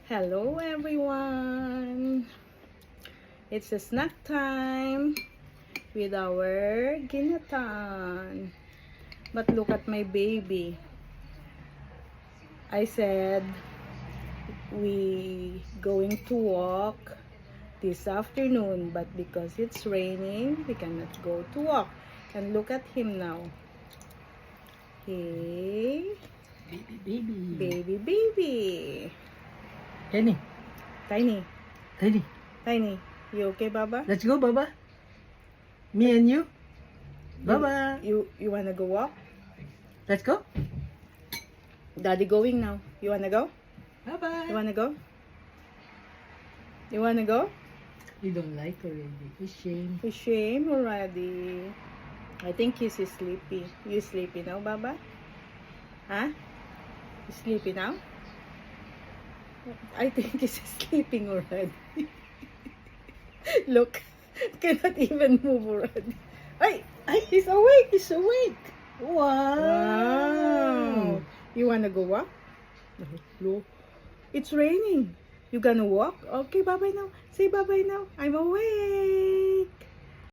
Hello everyone! It's a snack time with our ginatan. But look at my baby. I said we going to walk this afternoon, but because it's raining, we cannot go to walk. And look at him now. Hey, baby. Kenny, Tiny. You okay, Baba? let's go, Baba. Me and you. Baba. You wanna go walk? Let's go. Daddy going now. You wanna go? Bye-bye. You wanna go? You wanna go? You don't like already. It's shame. For shame already. I think he's sleepy. You sleepy now, Baba? Huh? You sleepy now? I think he's sleeping already. Look, cannot even move already. Ay, he's awake. He's awake. Wow. You wanna go walk? Look, it's raining. You gonna walk? Okay, bye-bye now. Say bye-bye now. I'm awake.